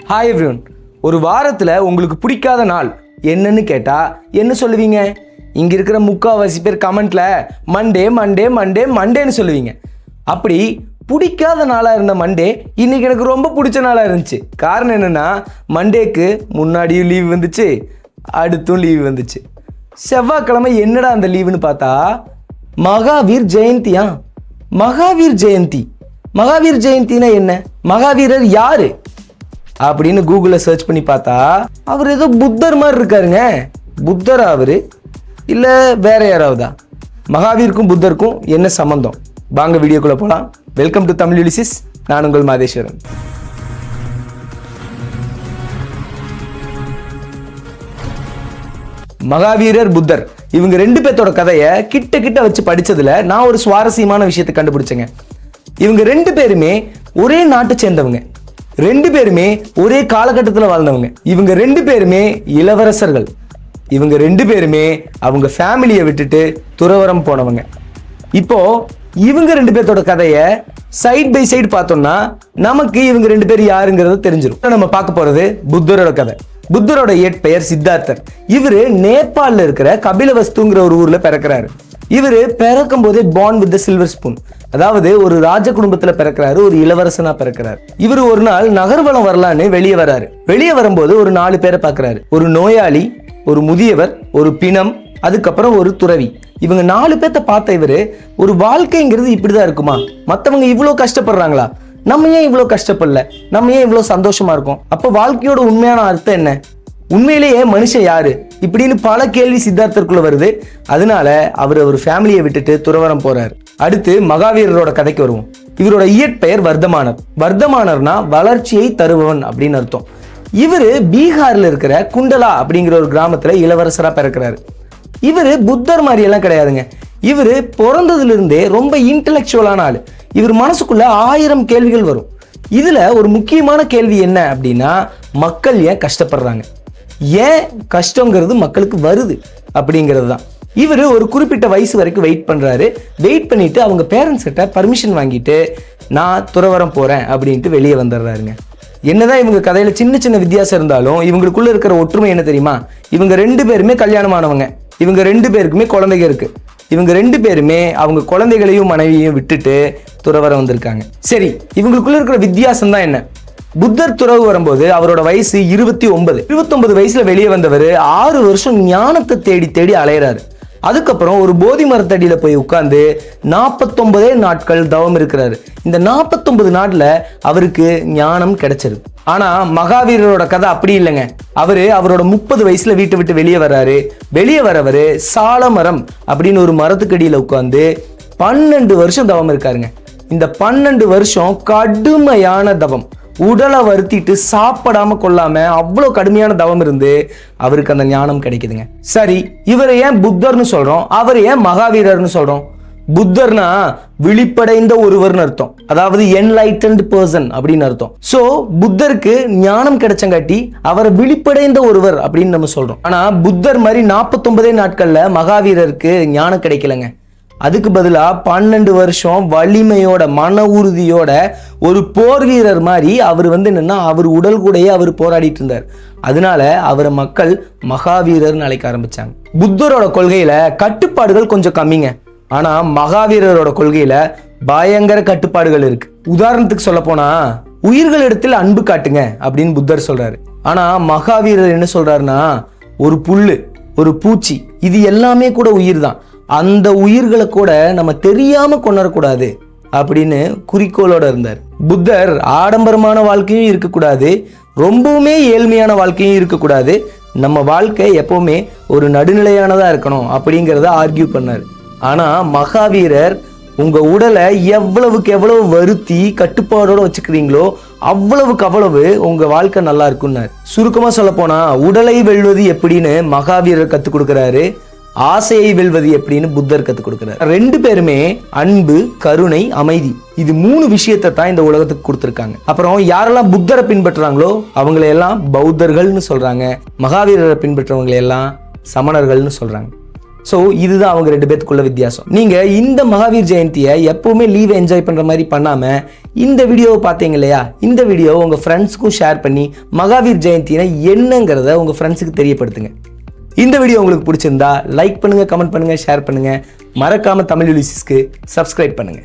Hi everyone. ஒரு வாரத்தில் உங்களுக்கு பிடிக்காத நாள் என்னன்னு கேட்டால் என்ன சொல்லுவீங்க? இங்கே இருக்கிற முக்கால்வாசி பேர் கமெண்ட்டில் மண்டே மண்டே மண்டே மண்டேன்னு சொல்லுவீங்க. அப்படி பிடிக்காத நாளாக இருந்த மண்டே இன்றைக்கி எனக்கு ரொம்ப பிடிச்ச நாளாக இருந்துச்சு. காரணம் என்னென்னா, மண்டேக்கு முன்னாடியும் லீவ் வந்துச்சு, அடுத்தும் லீவ் வந்துச்சு. செவ்வாய்க்கிழமை என்னடா அந்த லீவுன்னு பார்த்தா மகாவீர் ஜெயந்தியா. மகாவீர் ஜெயந்தி. மகாவீர் ஜெயந்தினா என்ன? மகாவீரர் யாரு அப்படின்னு கூகுளில் சர்ச் பண்ணி பார்த்தா அவர் ஏதோ புத்தர் மாதிரி இருக்காருங்க. புத்தரா அவரு இல்லை வேற யாராவதா? மகாவீருக்கும் புத்தருக்கும் என்ன சம்பந்தம்? வாங்க வீடியோக்குள்ள போகலாம். Welcome to Tamil Ulysses. நான் உங்கள் மாதேஸ்வரன். மகாவீரர், புத்தர், இவங்க ரெண்டு பேர்த்தோட கதையை கிட்ட கிட்ட வச்சு படிச்சதுல நான் ஒரு சுவாரஸ்யமான விஷயத்தை கண்டுபிடிச்சேங்க. இவங்க ரெண்டு பேருமே ஒரே நாட்டை சேர்ந்தவங்க, ரெண்டு பேருமே ஒரே காலகட்டத்தில் வாழ்ந்தவங்க. இவங்க ரெண்டு பேருமே இளவரசர்கள். இவங்க ரெண்டு பேருமே அவங்க ஃபேமிலியை விட்டுட்டு துறவரம் போனவங்க. இப்போ இவங்க ரெண்டு பேர்த்தோட கதையை சைட் பை சைடு பார்த்தோம்னா நமக்கு இவங்க ரெண்டு பேர் யாருங்கிறது தெரிஞ்சிடும். நம்ம பார்க்க போறது புத்தரோட கதை. புத்தரோட இயற்பெயர் சித்தார்த்தர். இவரு நேபாளில் இருக்கிற கபிலவஸ்துங்கிற ஒரு ஊர்ல பிறக்கிறாரு. இவரு பிறக்கும் போதே பார்ன் வித் சில்வர் ஸ்பூன், அதாவது ஒரு ராஜ குடும்பத்துல பிறக்கிறாரு, ஒரு இளவரசனா பிறக்கிறாரு. இவரு ஒரு நாள் நகர்வலம் வரலான்னு வெளியே வராரு. வெளியே வரும்போது ஒரு 4 பேரை பார்க்கிறாரு. ஒரு நோயாளி, ஒரு முதியவர், ஒரு பிணம், அதுக்கப்புறம் ஒரு துறவி. இவங்க 4 பேர்த்த பார்த்த இவரு, ஒரு வாழ்க்கைங்கிறது இப்படிதான் இருக்குமா? மற்றவங்க இவ்வளோ கஷ்டப்படுறாங்களா? நம்ம ஏன் இவ்வளோ கஷ்டப்படல? நம்ம ஏன் இவ்வளோ சந்தோஷமா இருக்கோம்? அப்போ வாழ்க்கையோட உண்மையான அர்த்தம் என்ன? உண்மையிலேயே மனுஷன் யாரு இப்படின்னு பல கேள்வி சித்தார்த்தருக்குள்ள வருது. அதனால அவர் ஒரு ஃபேமிலியை விட்டுட்டு துறவரம் போறாரு. அடுத்து மகாவீரரோட கதைக்கு வருவோம். இவரோட இயற்பெயர் வர்தமானர். வர்தமானர்னா வளர்ச்சியை தருபவன் அப்படின்னு அர்த்தம். இவரு பீகார்ல இருக்கிற குண்டலா அப்படிங்கிற ஒரு கிராமத்துல இளவரசரா பிறக்கிறாரு. இவரு புத்தர் மாதிரி எல்லாம் கிடையாதுங்க. இவரு பிறந்ததுல இருந்தே ரொம்ப இன்டெலெக்சுவலான ஆளு. இவர் மனசுக்குள்ள 1000 கேள்விகள் வரும். இதுல ஒரு முக்கியமான கேள்வி என்ன அப்படின்னா, மக்கள் ஏன் கஷ்டப்படுறாங்க, ஏன் கஷ்டங்கிறது மக்களுக்கு வருது அப்படிங்கிறது தான். இவர் ஒரு குறிப்பிட்ட வயசு வரைக்கும் வெயிட் பண்றாரு. வெயிட் பண்ணிட்டு அவங்க பேரண்ட்ஸ் கிட்ட பர்மிஷன் வாங்கிட்டு நான் துறவரம் போறேன் அப்படின்ட்டு வெளியே வந்துடுறாருங்க. என்னதான் இவங்க கதையில சின்ன சின்ன வித்தியாசம் இருந்தாலும் இவங்களுக்குள்ள இருக்கிற ஒற்றுமை என்ன தெரியுமா? இவங்க ரெண்டு பேருமே கல்யாணமானவங்க. இவங்க ரெண்டு பேருக்குமே குழந்தைங்க இருக்கு. இவங்க ரெண்டு பேருமே அவங்க குழந்தைகளையும் மனைவியையும் விட்டுட்டு துறவரம் வந்திருக்காங்க. சரி, இவங்களுக்குள்ள இருக்கிற வித்தியாசம் தான் என்ன? புத்தர் துறவு வரும்போது அவரோட வயசு 29 வயசுல வெளியே வந்தவர் 6 வருஷம் ஞானத்தை தேடி தேடி அலையிறாரு. அதுக்கப்புறம் ஒரு போதி மரத்தடியில போய் உட்கார்ந்து 49 நாட்கள் தவம் இருக்கிறாரு. இந்த 49 நாட்ல அவருக்கு ஞானம் கிடைச்சிருக்கு. ஆனா மகாவீரரோட கதை அப்படி இல்லைங்க. அவரோட 30 வயசுல வீட்டை விட்டு வெளியே வர்றாரு. வெளியே வரவரு சாலமரம் அப்படின்னு ஒரு மரத்துக்கடியில உட்கார்ந்து 12 வருஷம் தவம் இருக்காருங்க. இந்த 12 வருஷம் கடுமையான தவம். உடலை வருத்திட்டு சாப்பிடாம கொள்ளாம அவ்வளோ கடுமையான தவம் இருந்து அவருக்கு அந்த ஞானம் கிடைக்குதுங்க. சரி, இவரை ஏன் புத்தர்னு சொல்றோம், அவர் ஏன் மகாவீரர்னு சொல்றோம்? புத்தர்னா விழிப்படைந்த ஒருவர்னு அர்த்தம், அதாவது என்லைட்டன்ட் பர்சன் அப்படின்னு அர்த்தம். சோ புத்தருக்கு ஞானம் கிடைச்சங்காட்டி அவரை விழிப்படைந்த ஒருவர் அப்படின்னு நம்ம சொல்றோம். ஆனா புத்தர் மாதிரி 49 நாட்கள்ல மகாவீரருக்கு ஞானம் கிடைக்கலங்க. அதுக்கு பதிலா 12 வருஷம் வலிமையோட மன உறுதியோட ஒரு போர் வீரர் மாதிரி அவர் என்னன்னா அவர் உடல் கூடயே அவர் போராடிட்டு இருந்தார். அதனால அவரை மக்கள் மகாவீரர்னு அழைக்க ஆரம்பிச்சாங்க. புத்தரோட கொள்கையில கட்டுப்பாடுகள் கொஞ்சம் கம்மிங்க. ஆனா மகாவீரரோட கொள்கையில பயங்கர கட்டுப்பாடுகள் இருக்கு. உதாரணத்துக்கு சொல்ல போனா, உயிர்களிடத்தில் அன்பு காட்டுங்க அப்படின்னு புத்தர் சொல்றாரு. ஆனா மகாவீரர் என்ன சொல்றாருன்னா, ஒரு புல்லு, ஒரு பூச்சி, இது எல்லாமே கூட உயிர் தான். அந்த உயிர்களை கூட நம்ம தெரியாம கொண்டரக்கூடாது அப்படின்னு குறிக்கோளோட இருந்தார். புத்தர் ஆடம்பரமான வாழ்க்கையும் இருக்கக்கூடாது, ரொம்பவுமே ஏழ்மையான வாழ்க்கையும் இருக்கக்கூடாது. நம்ம வாழ்க்கை எப்பவுமே ஒரு நடுநிலையானதா இருக்கணும் அப்படிங்கிறத ஆர்கியூ பண்ணார். ஆனா மகாவீரர் உங்க உடலை எவ்வளவுக்கு எவ்வளவு வருத்தி கட்டுப்பாடோட வச்சுக்கிறீங்களோ அவ்வளவுக்கு அவ்வளவு உங்க வாழ்க்கை நல்லா இருக்குன்னாரு. சுருக்கமா சொல்ல போனா, உடலை வெல்வது எப்படின்னு மகாவீரர் கத்துக் கொடுக்கிறாரு, ஆசையை வெல்வது எப்படின்னு புத்தர் கத்துக் கொடுக்கிறார். ரெண்டு பேருமே அன்பு, கருணை, அமைதி, இது 3 விஷயத்தை தான் இந்த உலகத்துக்கு கொடுத்திருக்காங்க. அப்புறம் யாரெல்லாம் புத்தரை பின்பற்றுறாங்களோ அவங்களை எல்லாம் பௌத்தர்கள்னு சொல்றாங்க. மகாவீரரை பின்பற்றவங்களை எல்லாம் சமணர்கள்னு சொல்றாங்க. ஸோ இதுதான் அவங்க 2 பேத்துக்குள்ள வித்தியாசம். நீங்கள் இந்த மகாவீர் ஜெயந்தியை எப்பவுமே லீவ் என்ஜாய் பண்ணுற மாதிரி பண்ணாமல் இந்த வீடியோவை பார்த்தீங்க இல்லையா, இந்த வீடியோவை உங்கள் ஃப்ரெண்ட்ஸுக்கும் ஷேர் பண்ணி மகாவீர் ஜெயந்தினா என்னங்கிறத உங்கள் ஃப்ரெண்ட்ஸுக்கு தெரியப்படுத்துங்க. இந்த வீடியோ உங்களுக்கு பிடிச்சிருந்தா லைக் பண்ணுங்கள், கமெண்ட் பண்ணுங்கள், ஷேர் பண்ணுங்கள். மறக்காமல் தமிழ் யூலிசிஸ்க்கு சப்ஸ்கிரைப் பண்ணுங்கள்.